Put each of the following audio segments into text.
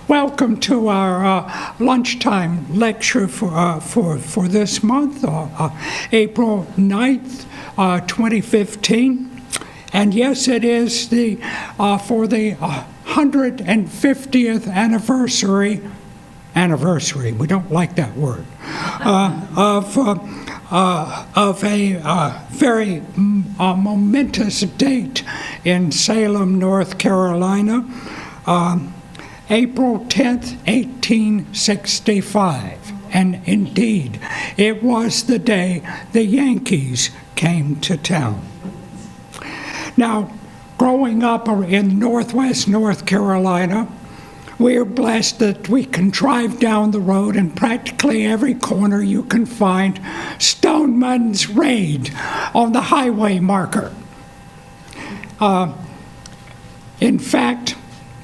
Welcome to our lunchtime lecture for this month, April 9th, 2015. And yes, it is for the 150th anniversary, we don't like that word, of a very momentous date in Salem, North Carolina. April 10th, 1865. And indeed, it was the day the Yankees came to town. Now, growing up in northwest North Carolina, we're blessed that we can drive down the road and practically every corner you can find Stoneman's Raid on the highway marker. In fact,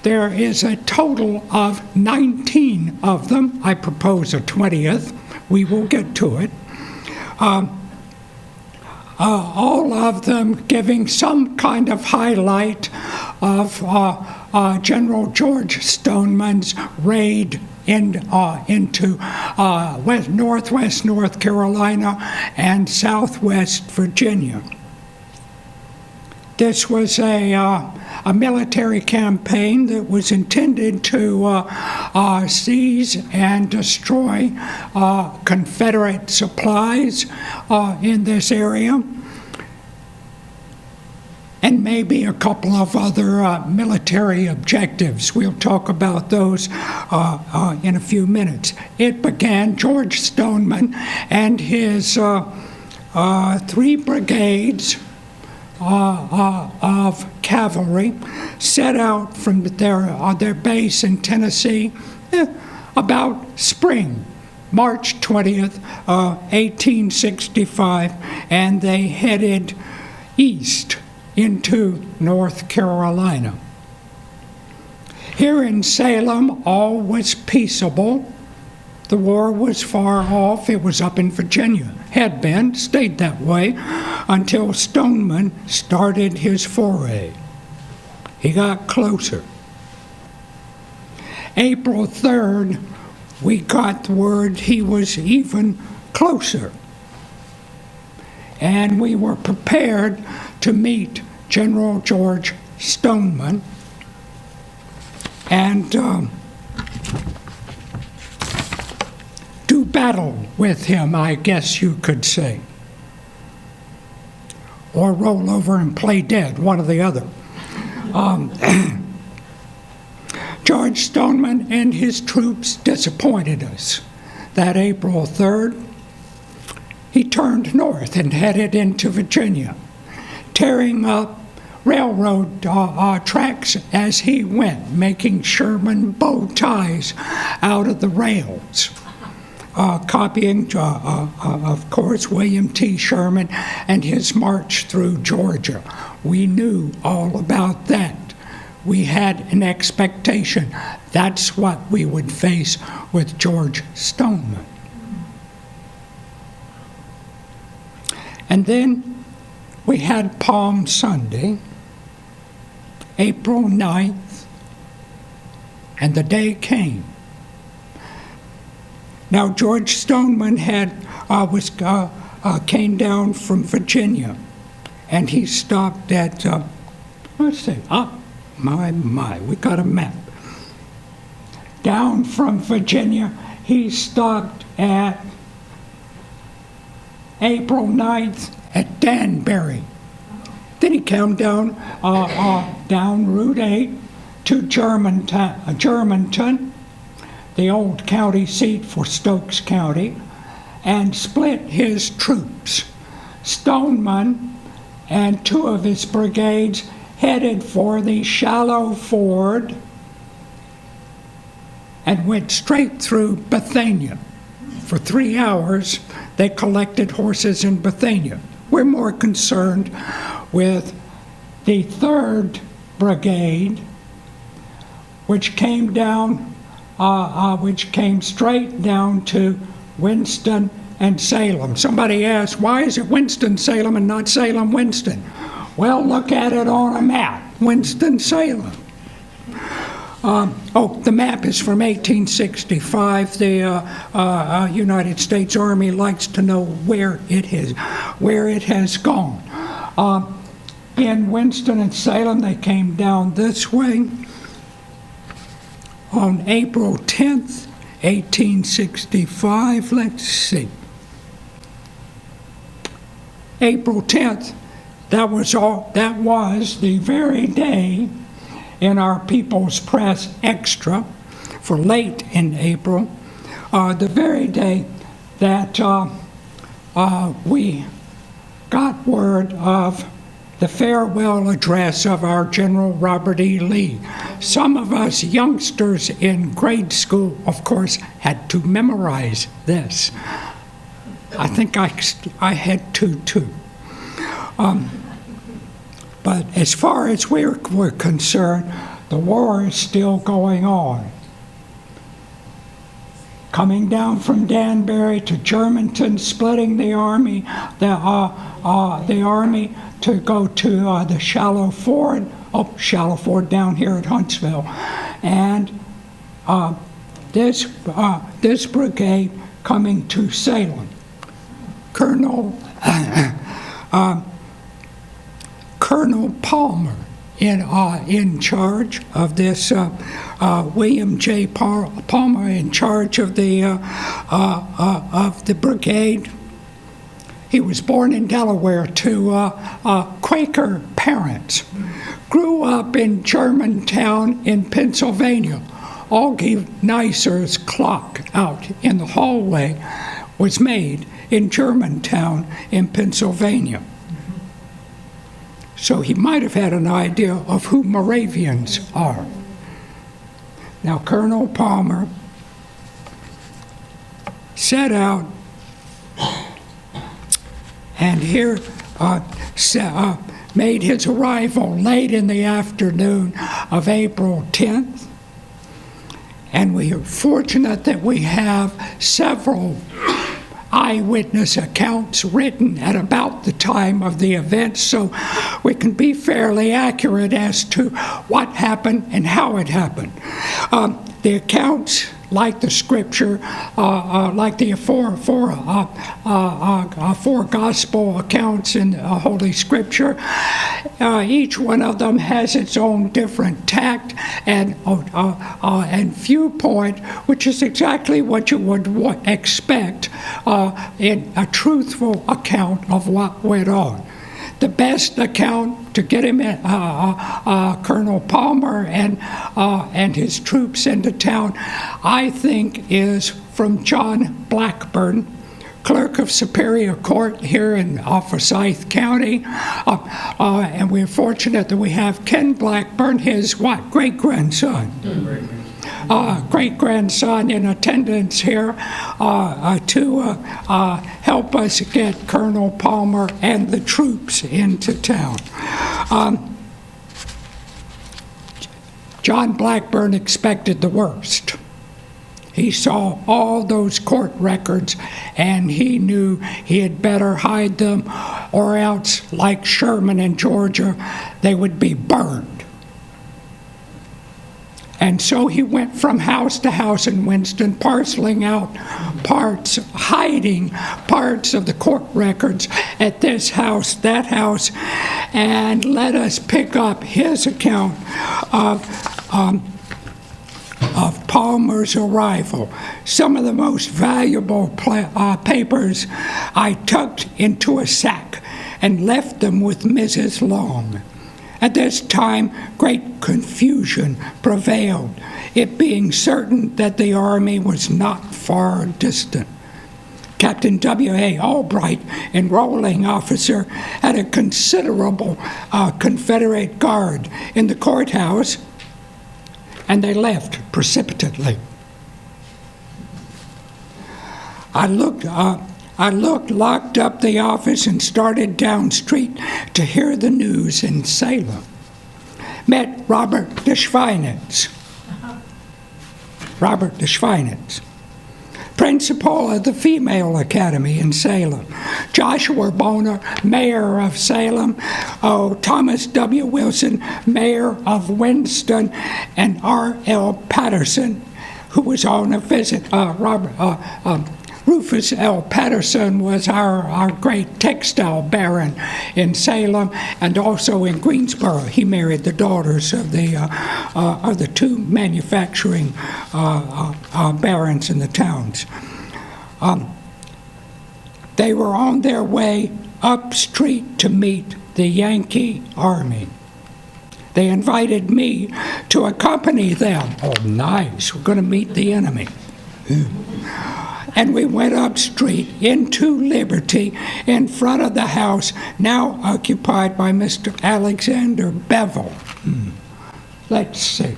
there is a total of 19 of them. I propose a 20th. We will get to it. All of them giving some kind of highlight of General George Stoneman's raid into northwest North Carolina and southwest Virginia. This was a military campaign that was intended to seize and destroy Confederate supplies in this area, and maybe a couple of other military objectives. We'll talk about those in a few minutes. It began, George Stoneman and his 3 brigades of cavalry set out from their base in Tennessee about spring, March 20th, 1865, and they headed east into North Carolina. Here in Salem, all was peaceable. The war was far off. It was up in Virginia. Had been, stayed that way, until Stoneman started his foray. He got closer. April 3rd, we got the word he was even closer. And we were prepared to meet General George Stoneman and do battle with him, I guess you could say. Or roll over and play dead, one or the other. George Stoneman and his troops disappointed us. That April 3rd, he turned north and headed into Virginia, tearing up railroad tracks as he went, making Sherman bow ties out of the rails. Copying, of course, William T. Sherman and his march through Georgia. We knew all about that. We had an expectation. That's what we would face with George Stoneman. And then we had Palm Sunday, April 9th, and the day came. Now, George Stoneman came down from Virginia, and he stopped at, let's see, we got a map. Down from Virginia, he stopped at April 9th at Danbury. Then he came down Route 8 to Germantown, the old county seat for Stokes County, and split his troops. Stoneman and 2 of his brigades headed for the shallow ford and went straight through Bethania. For 3 hours, they collected horses in Bethania. We're more concerned with the 3rd Brigade, which came straight down to Winston and Salem. Somebody asked, why is it Winston-Salem and not Salem-Winston? Well, look at it on a map, Winston-Salem. The map is from 1865. The United States Army likes to know where it has gone. In Winston-Salem, they came down this way on April 10th, 1865. Let's see. April 10th, that was the very day in our People's Press Extra for late in April, the very day that we got word of the farewell address of our General Robert E. Lee. Some of us youngsters in grade school, of course, had to memorize this. I think I had to too. But as far as we're concerned, the war is still going on. Coming down from Danbury to Germantown, splitting the army, the army to go to the Shallow Ford down here at Huntsville, and this brigade coming to Salem. Colonel Palmer in charge of this. William J. Palmer in charge of the brigade. He was born in Delaware to Quaker parents. Grew up in Germantown in Pennsylvania. Augie Neisser's clock out in the hallway was made in Germantown in Pennsylvania. So he might have had an idea of who Moravians are. Now, Colonel Palmer set out, and here made his arrival late in the afternoon of April 10th. And we are fortunate that we have several eyewitness accounts written at about the time of the event, so we can be fairly accurate as to what happened and how it happened. The accounts, like the scripture, like the four gospel accounts in Holy Scripture, each one of them has its own different tact and viewpoint, which is exactly what you would expect in a truthful account of what went on. The best account to get him, Colonel Palmer and his troops into town, I think, is from John Blackburn, clerk of Superior Court here in Forsyth County. And we're fortunate that we have Ken Blackburn, his great-grandson. Great-grandson in attendance here to help us get Colonel Palmer and the troops into town. John Blackburn expected the worst. He saw all those court records, and he knew he had better hide them, or else, like Sherman in Georgia, they would be burned. And so he went from house to house in Winston, parceling out hiding parts of the court records at this house, that house, and let us pick up his account of Palmer's arrival. Some of the most valuable papers I tucked into a sack and left them with Mrs. Long. At this time, great confusion prevailed, it being certain that the army was not far distant. Captain W.A. Albright, enrolling officer, had a considerable Confederate guard in the courthouse, and they left precipitately. I looked, locked up the office, and started down street to hear the news in Salem. Met Robert de Schweinitz. principal of the Female Academy in Salem. Joshua Boner, mayor of Salem. Thomas W. Wilson, mayor of Winston. And R.L. Patterson, who was on a visit. Rufus L. Patterson was our great textile baron in Salem and also in Greensboro. He married the daughters of the two manufacturing barons in the towns. They were on their way up street to meet the Yankee army. They invited me to accompany them. Oh, nice. We're going to meet the enemy. And we went up street into Liberty in front of the house now occupied by Mr. Alexander Bevel. Let's see.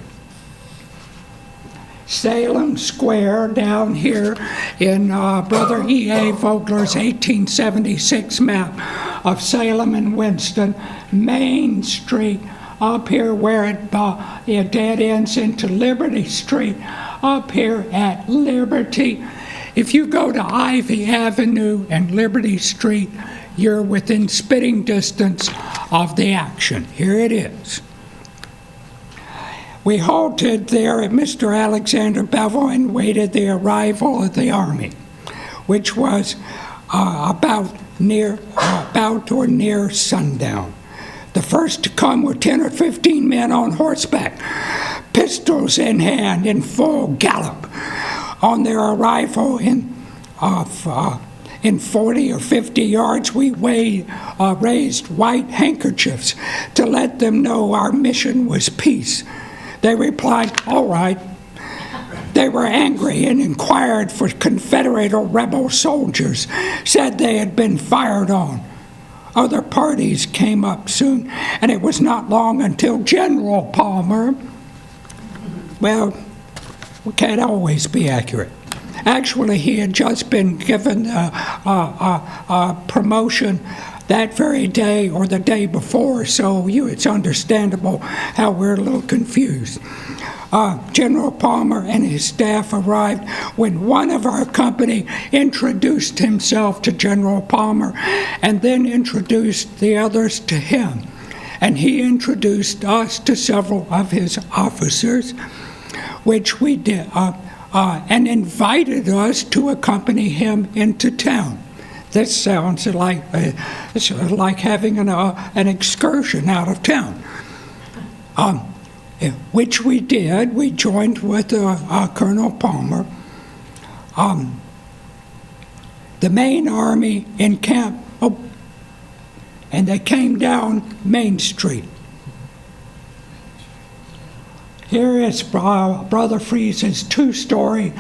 Salem Square down here in Brother E.A. Vogler's 1876 map of Salem and Winston. Main Street up here where it dead ends into Liberty Street. Up here at Liberty. If you go to Ivy Avenue and Liberty Street, you're within spitting distance of the action. Here it is. We halted there at Mr. Alexander Bevel and waited the arrival of the army, which was about or near sundown. The first to come were 10 or 15 men on horseback, pistols in hand, in full gallop. On their arrival in 40 or 50 yards, we raised white handkerchiefs to let them know our mission was peace. They replied, "All right." They were angry and inquired for Confederate or rebel soldiers, said they had been fired on. Other parties came up soon, and it was not long until General Palmer, well, we can't always be accurate. Actually, he had just been given a promotion that very day or the day before, so it's understandable how we're a little confused. General Palmer and his staff arrived when one of our company introduced himself to General Palmer and then introduced the others to him. And he introduced us to several of his officers, which we did, and invited us to accompany him into town. This sounds like having an excursion out of town, which we did. We joined with Colonel Palmer. The main army encamped, and they came down Main Street. Here is Brother Freese's two-story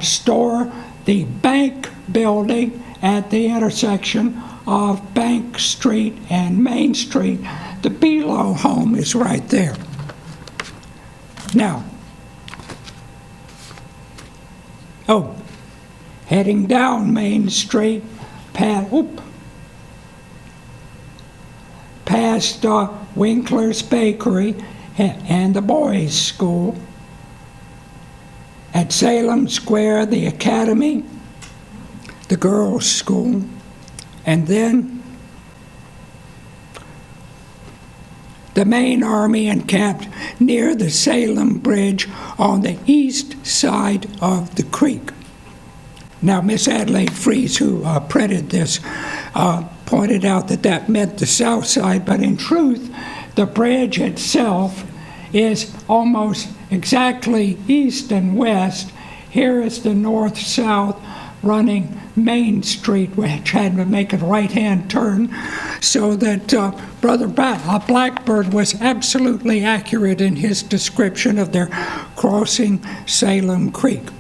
store, the bank building at the intersection of Bank Street and Main Street. The Below home is right there. Now, heading down Main Street, past Winkler's Bakery and the boys' school. At Salem Square, the Academy, the girls' school, and then the main army encamped near the Salem Bridge on the east side of the creek. Now, Miss Adelaide Freese, who printed this, pointed out that meant the south side, but in truth, the bridge itself is almost exactly east and west. Here is the north-south running Main Street, which had to make a right-hand turn, so that Brother Blackbird was absolutely accurate in his description of their crossing Salem Creek.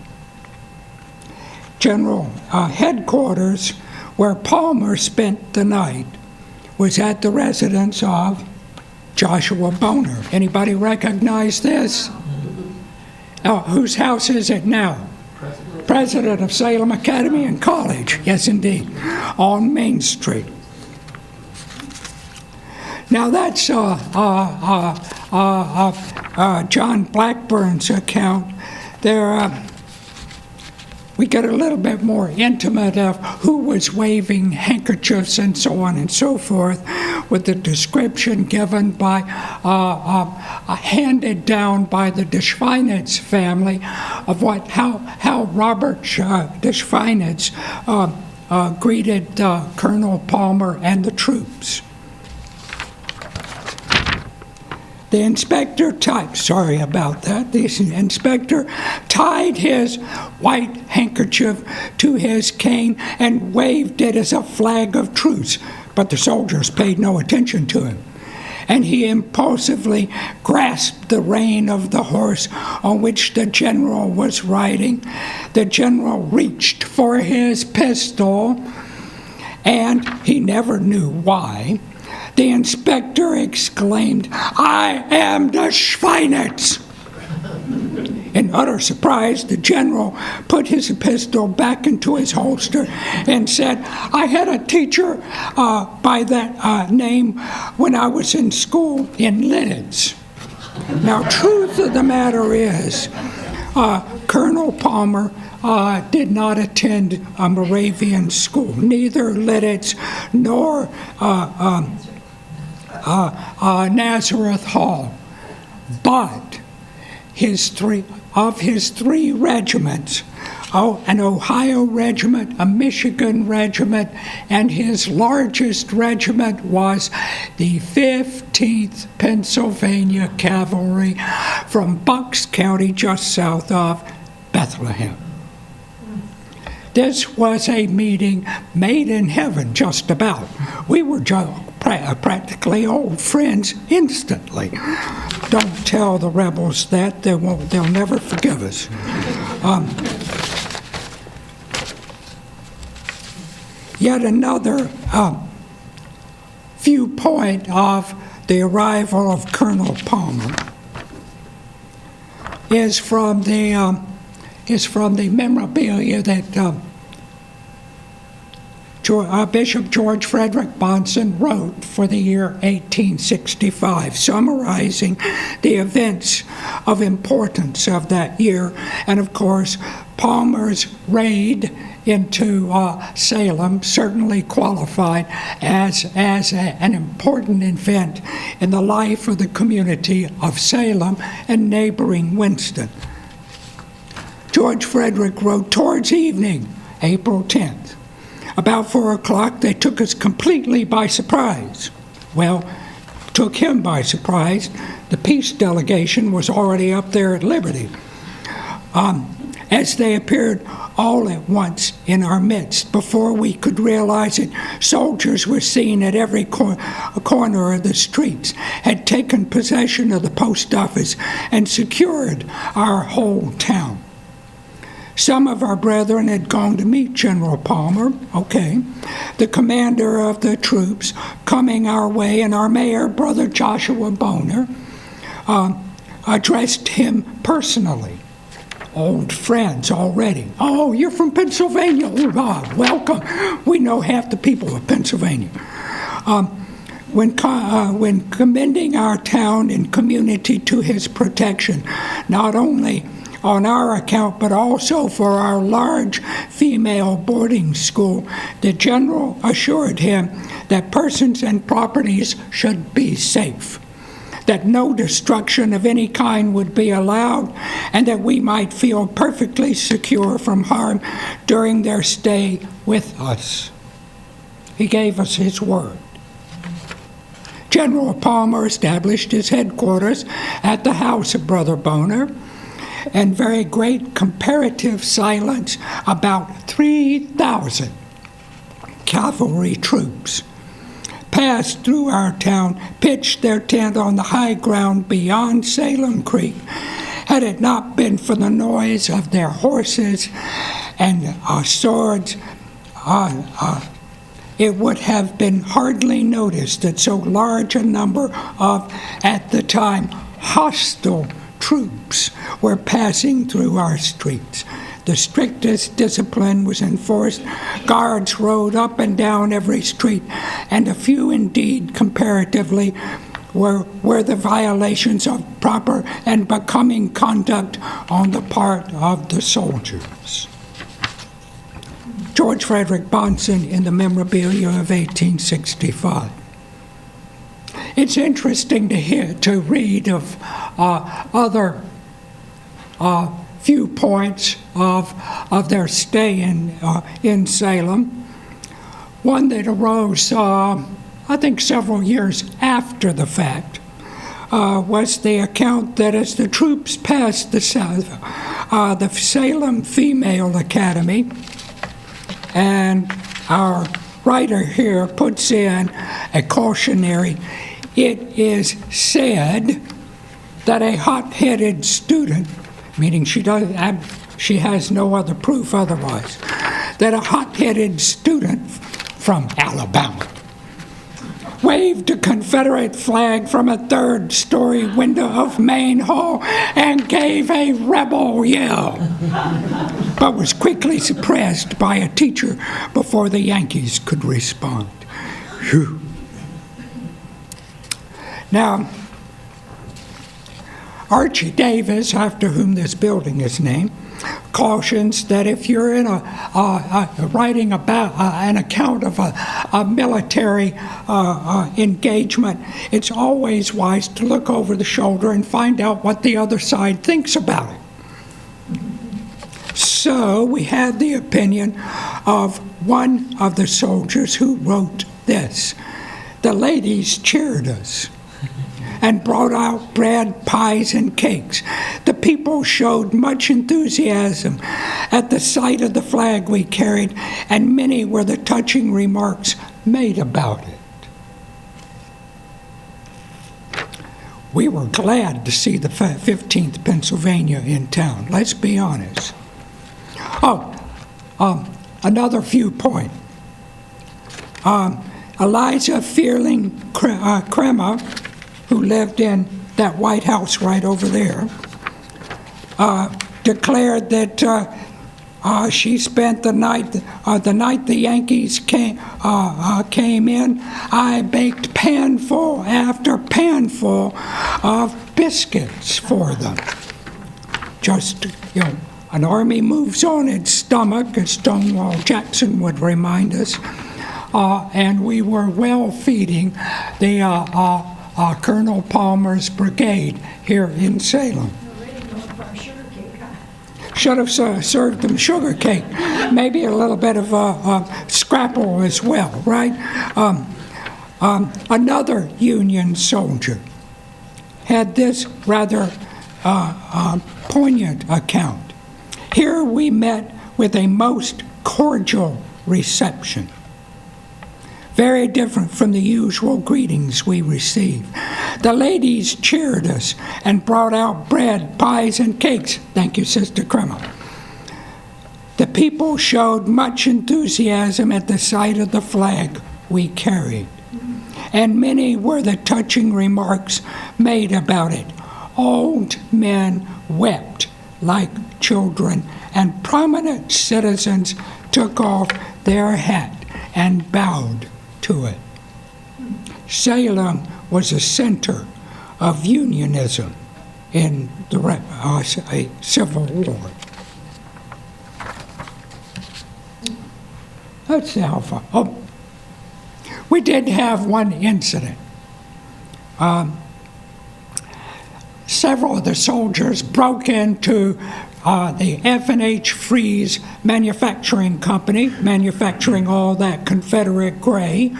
General headquarters, where Palmer spent the night, was at the residence of Joshua Boner. Anybody recognize this? Whose house is it now? President of Salem Academy and College. Yes, indeed. On Main Street. Now that's John Blackburn's account. we get a little bit more intimate of who was waving handkerchiefs and so on and so forth, with the description given by, handed down by the Deschweinitz family of how Robert Deschweinitz greeted Colonel Palmer and the troops. The inspector tied his white handkerchief to his cane and waved it as a flag of truce, but the soldiers paid no attention to him. And he impulsively grasped the rein of the horse on which the general was riding. The general reached for his pistol, and he never knew why. The inspector exclaimed, "I am Deschweinitz!" In utter surprise, the general put his pistol back into his holster and said, "I had a teacher by that name when I was in school in Lidditz." Now, truth of the matter is, Colonel Palmer did not attend a Moravian school, neither Lidditz nor Nazareth Hall, but his three regiments, an Ohio regiment, a Michigan regiment, and his largest regiment was the 15th Pennsylvania Cavalry from Bucks County, just south of Bethlehem. This was a meeting made in heaven, just about. We were practically old friends instantly. Don't tell the rebels that; they'll never forgive us. Yet another viewpoint of the arrival of Colonel Palmer is from the memorabilia that Bishop George Frederick Bonson wrote for the year 1865, summarizing the events of importance of that year. And of course, Palmer's raid into Salem certainly qualified as an important event in the life of the community of Salem and neighboring Winston. George Frederick wrote, "Towards evening, April 10th, about 4 o'clock, they took us completely by surprise." Well, took him by surprise. The peace delegation was already up there at Liberty. As they appeared all at once in our midst, before we could realize it, soldiers were seen at every corner of the streets, had taken possession of the post office, and secured our whole town. Some of our brethren had gone to meet General Palmer, the commander of the troops coming our way, and our mayor, Brother Joshua Boner, addressed him personally. Old friends already. "Oh, you're from Pennsylvania. Oh, welcome. We know half the people of Pennsylvania." When commending our town and community to his protection, not only on our account, but also for our large female boarding school, the general assured him that persons and properties should be safe, that no destruction of any kind would be allowed, and that we might feel perfectly secure from harm during their stay with us. He gave us his word. General Palmer established his headquarters at the house of Brother Boner, and very great comparative silence, about 3,000 cavalry troops passed through our town, pitched their tent on the high ground beyond Salem Creek. Had it not been for the noise of their horses and swords, it would have been hardly noticed that so large a number of, at the time, hostile troops were passing through our streets. The strictest discipline was enforced. Guards rode up and down every street, and a few indeed, comparatively, were the violations of proper and becoming conduct on the part of the soldiers. George Frederick Bonson in the Memorabilia of 1865. It's interesting to read of other viewpoints of their stay in Salem. One that arose, I think, several years after the fact, was the account that as the troops passed the Salem Female Academy, and our writer here puts in a cautionary, it is said that a hot-headed student, meaning she has no other proof otherwise, that a hot-headed student from Alabama waved a Confederate flag from a third-story window of Main Hall and gave a rebel yell, but was quickly suppressed by a teacher before the Yankees could respond. Whew. Now, Archie Davis, after whom this building is named, cautions that if you're in writing about an account of a military engagement, it's always wise to look over the shoulder and find out what the other side thinks about it. So we have the opinion of one of the soldiers who wrote this: "The ladies cheered us and brought out bread, pies, and cakes. The people showed much enthusiasm at the sight of the flag we carried, and many were the touching remarks made about it." We were glad to see the 15th Pennsylvania in town, let's be honest. Another viewpoint. Eliza Fearling Crema, who lived in that White House right over there, declared that she spent the night the Yankees came in. I baked panful after panful of biscuits for them. Just, an army moves on its stomach, as Stonewall Jackson would remind us, and we were well feeding the Colonel Palmer's brigade here in Salem. Should have served them sugar cake, maybe a little bit of scrapple as well, right? Another Union soldier had this rather poignant account. "Here we met with a most cordial reception, very different from the usual greetings we receive. The ladies cheered us and brought out bread, pies, and cakes." Thank you, Sister Crema. "The people showed much enthusiasm at the sight of the flag we carried, and many were the touching remarks made about it. Old men wept like children, and prominent citizens took off their hat and bowed to it." Salem was a center of unionism in the Civil War. Let's see how far. We did have one incident. Several of the soldiers broke into the F&H Freeze manufacturing company, manufacturing all that Confederate gray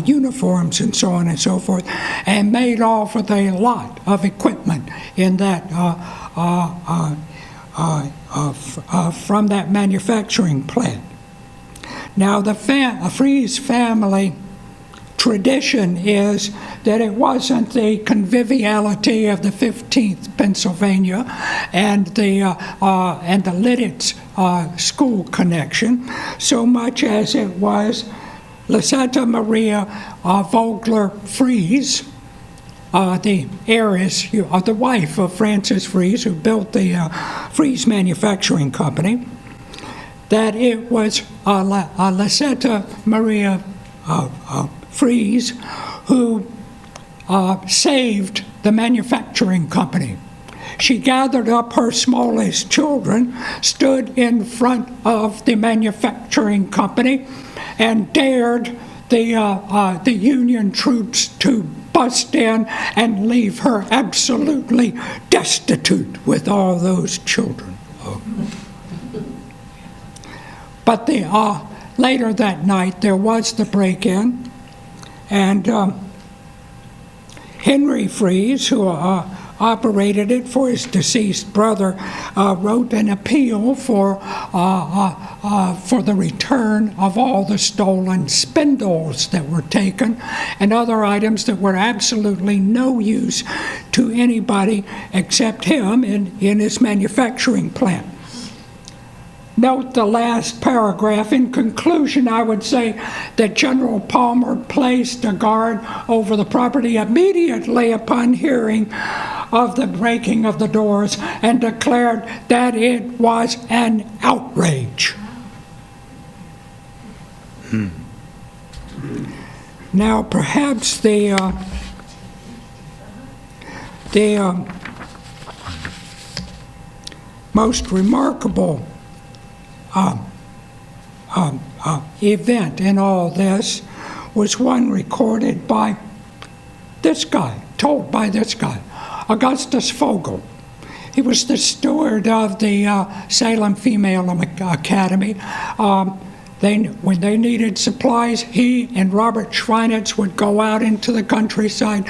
uniforms and so on and so forth, and made off with a lot of equipment in that from that manufacturing plant. Now, the Freeze family tradition is that it wasn't the conviviality of the 15th Pennsylvania and the Lidditz school connection so much as it was Lisetta Maria Vogler Freeze, the heiress, the wife of Francis Freeze, who built the Freeze Manufacturing Company, that it was Lisetta Maria Freeze who saved the manufacturing company. She gathered up her smallest children, stood in front of the manufacturing company, and dared the Union troops to bust in and leave her absolutely destitute with all those children. But later that night, there was the break-in, and Henry Fries, who operated it for his deceased brother, wrote an appeal for the return of all the stolen spindles that were taken and other items that were absolutely no use to anybody except him in his manufacturing plant. Note the last paragraph. In conclusion, I would say that General Palmer placed a guard over the property immediately upon hearing of the breaking of the doors and declared that it was an outrage. Now, perhaps the most remarkable event in all this was one recorded by this guy, told by this guy, Augustus Vogel. He was the steward of the Salem Female Academy. When they needed supplies, he and Robert Schweinitz would go out into the countryside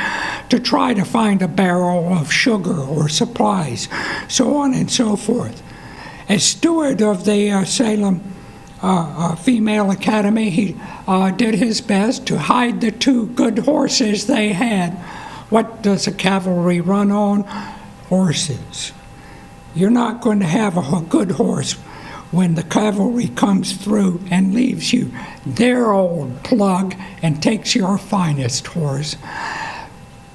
to try to find a barrel of sugar or supplies, so on and so forth. As steward of the Salem Female Academy, he did his best to hide the two good horses they had. What does a cavalry run on? Horses. You're not going to have a good horse when the cavalry comes through and leaves you their old plug and takes your finest horse.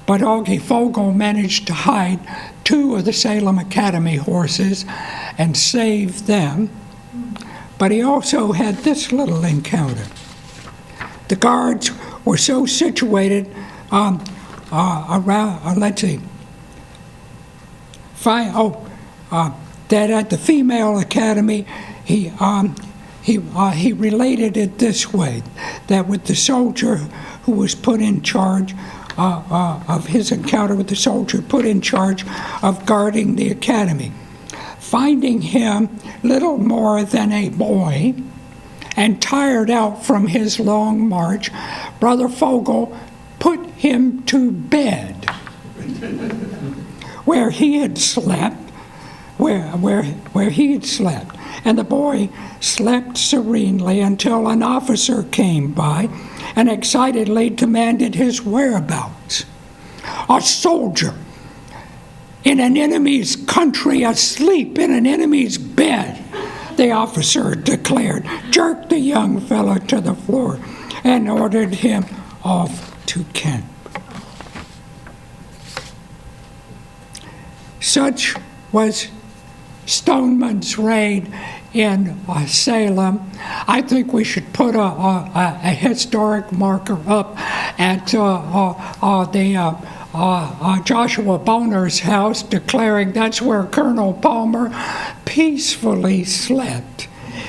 But Augie Vogel managed to hide two of the Salem Academy horses and save them. But he also had this little encounter. The guards were so situated around, that at the Female Academy, he related it this way, that with the soldier who was put in charge of his encounter with the soldier put in charge of guarding the academy, finding him little more than a boy and tired out from his long march, Brother Vogel put him to bed where he had slept, where he had slept. And the boy slept serenely until an officer came by and excitedly demanded his whereabouts. A soldier in an enemy's country, asleep in an enemy's bed, the officer declared, jerked the young fellow to the floor, and ordered him off to camp. Such was Stoneman's raid in Salem. I think we should put a historic marker up at Joshua Boner's house, declaring that's where Colonel Palmer peacefully slept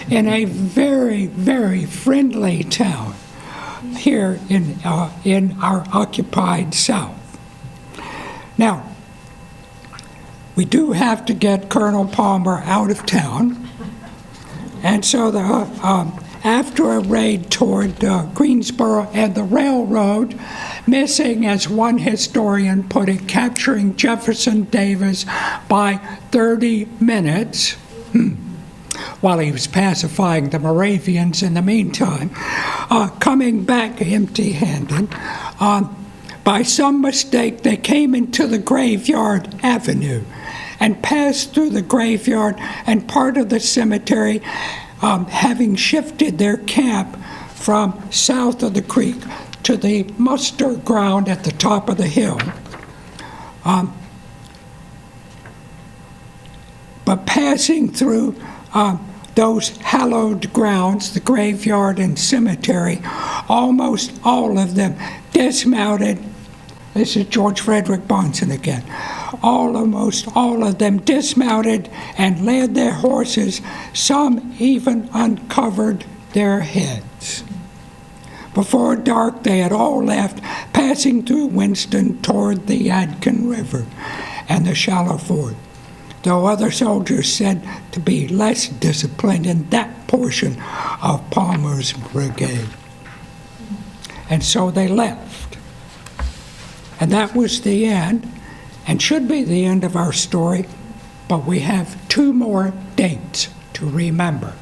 in a very, very friendly town here in our occupied South. Now, we do have to get Colonel Palmer out of town, and so after a raid toward Greensboro and the railroad, missing, as one historian put it, capturing Jefferson Davis by 30 minutes, while he was pacifying the Moravians in the meantime, coming back empty-handed. By some mistake, they came into the Graveyard Avenue and passed through the graveyard and part of the cemetery, having shifted their camp from south of the creek to the muster ground at the top of the hill. But passing through those hallowed grounds, the graveyard and cemetery, almost all of them dismounted This is George Frederick Bonson again. Almost all of them dismounted and led their horses. Some even uncovered their heads. Before dark, they had all left, passing through Winston toward the Yadkin River and the shallow ford, though other soldiers said to be less disciplined in that portion of Palmer's brigade. And so they left. And that was the end, and should be the end of our story, but we have two more dates to remember.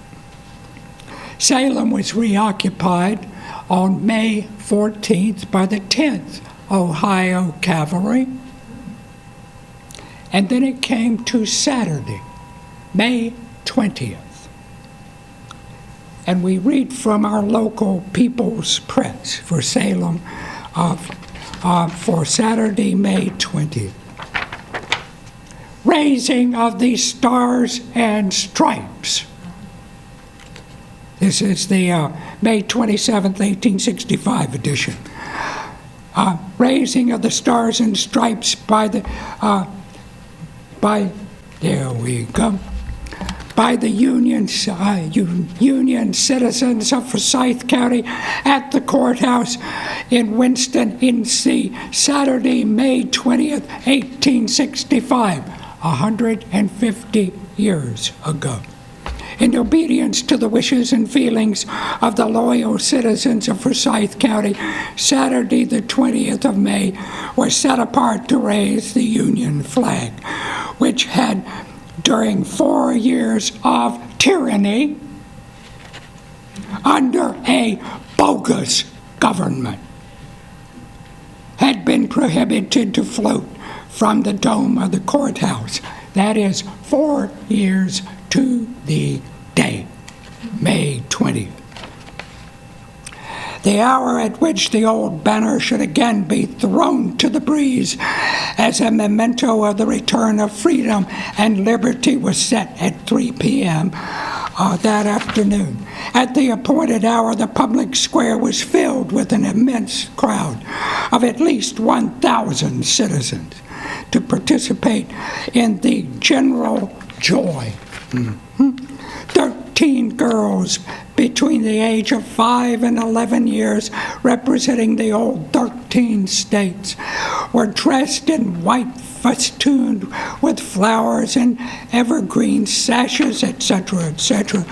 Salem was reoccupied on May 14th by the 10th Ohio Cavalry, and then it came to Saturday, May 20th. And we read from our local People's Press for Salem for Saturday, May 20th. Raising of the Stars and Stripes. This is the May 27th, 1865 edition. Raising of the Stars and Stripes there we go, by the Union citizens of Forsyth County at the courthouse in Winston-in-Sea, Saturday, May 20th, 1865, 150 years ago. In obedience to the wishes and feelings of the loyal citizens of Forsyth County, Saturday the 20th of May was set apart to raise the Union flag, which had, during 4 years of tyranny, under a bogus government, had been prohibited to float from the dome of the courthouse. That is 4 years to the day, May 20th. The hour at which the old banner should again be thrown to the breeze as a memento of the return of freedom and liberty was set at 3 p.m. That afternoon. At the appointed hour, the public square was filled with an immense crowd of at least 1,000 citizens to participate in the general joy. 13 girls between the age of 5 and 11 years, representing the old 13 states, were dressed in white, festooned with flowers and evergreen sashes, etc., etc.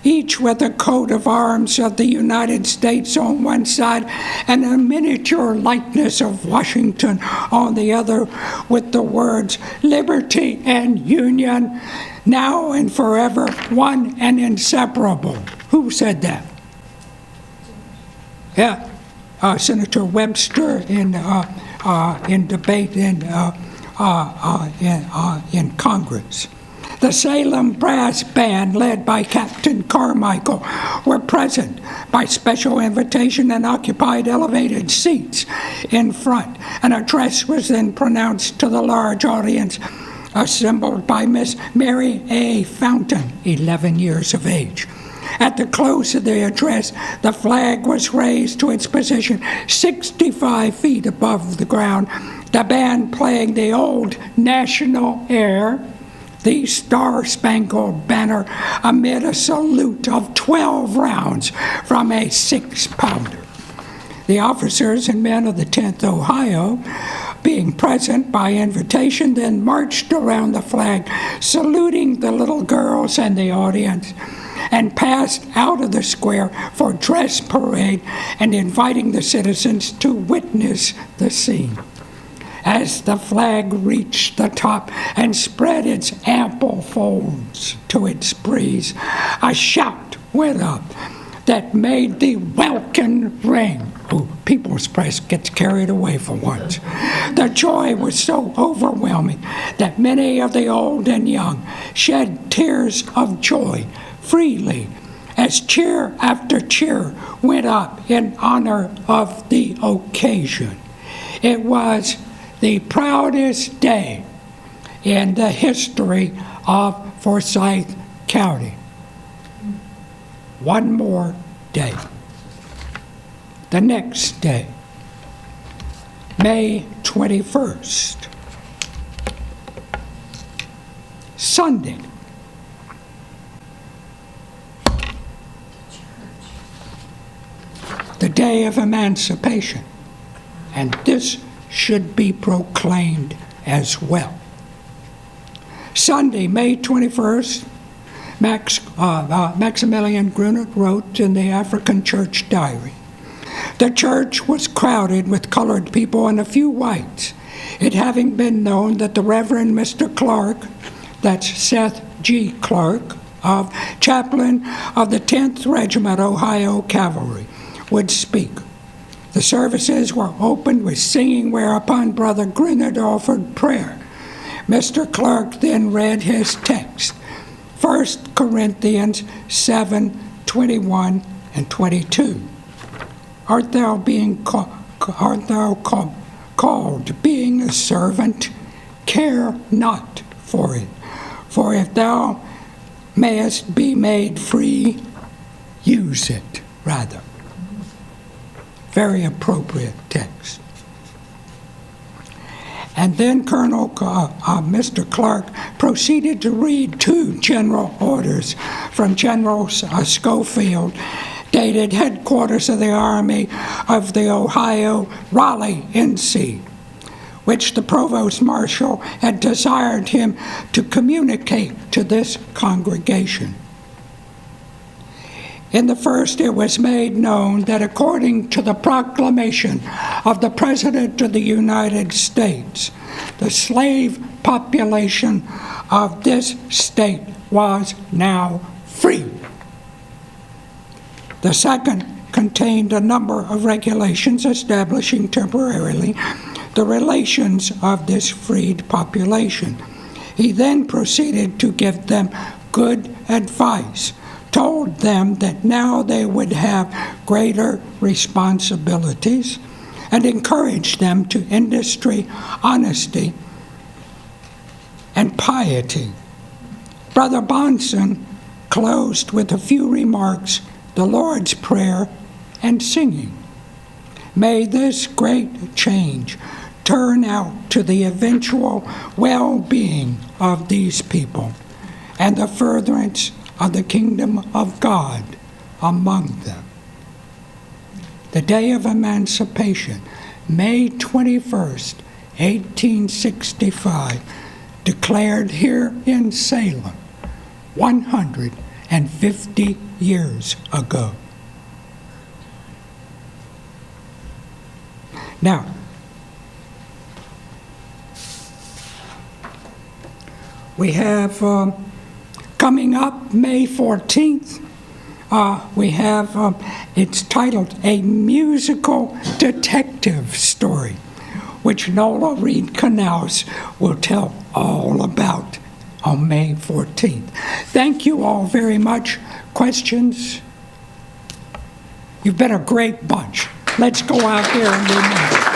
Each with a coat of arms of the United States on one side and a miniature likeness of Washington on the other, with the words liberty and union, now and forever, one and inseparable. Who said that? Yeah, Senator Webster in debate in Congress. The Salem Brass Band, led by Captain Carmichael, were present by special invitation and occupied elevated seats in front. An address was then pronounced to the large audience, assembled by Miss Mary A. Fountain, 11 years of age. At the close of the address, the flag was raised to its position 65 feet above the ground, the band playing the old national air, the Star-Spangled Banner, amid a salute of 12 rounds from a 6-pounder. The officers and men of the 10th Ohio, being present by invitation, then marched around the flag, saluting the little girls and the audience, and passed out of the square for dress parade and inviting the citizens to witness the scene. As the flag reached the top and spread its ample folds to its breeze, a shout went up that made the welkin ring. Oh, People's Press gets carried away for once. The joy was so overwhelming that many of the old and young shed tears of joy freely as cheer after cheer went up in honor of the occasion. It was the proudest day in the history of Forsyth County. one more day. The next day, May 21st, Sunday. The day of emancipation, and this should be proclaimed as well. Sunday, May 21st, Maximilian Gruner wrote in the African Church Diary, "The church was crowded with colored people and a few whites. It having been known that the Reverend Mr. Clark," that's Seth G. Clark, chaplain of the 10th Regiment Ohio Cavalry, would speak. The services were opened with singing, whereupon Brother Gruner offered prayer. Mr. Clark then read his text, 1 Corinthians 7:21 and 22. Art thou called, being a servant? Care not for it. For if thou mayest be made free, use it rather. Very appropriate text. And then Mr. Clark proceeded to read two general orders from General Schofield, dated headquarters of the Army of the Ohio, Raleigh, NC, which the Provost Marshal had desired him to communicate to this congregation. In the first, it was made known that according to the proclamation of the President of the United States, the slave population of this state was now free. The second contained a number of regulations establishing temporarily the relations of this freed population. He then proceeded to give them good advice, told them that now they would have greater responsibilities, and encouraged them to industry, honesty, and piety. Brother Bonson closed with a few remarks, the Lord's Prayer, and singing. May this great change turn out to the eventual well-being of these people and the furtherance of the kingdom of God among them. The day of emancipation, May 21st, 1865, declared here in Salem 150 years ago. Now, we have coming up May 14th, it's titled A Musical Detective Story, which Nola Reed Canals will tell all about on May 14th. Thank you all very much. Questions? You've been a great bunch. Let's go out there and remember.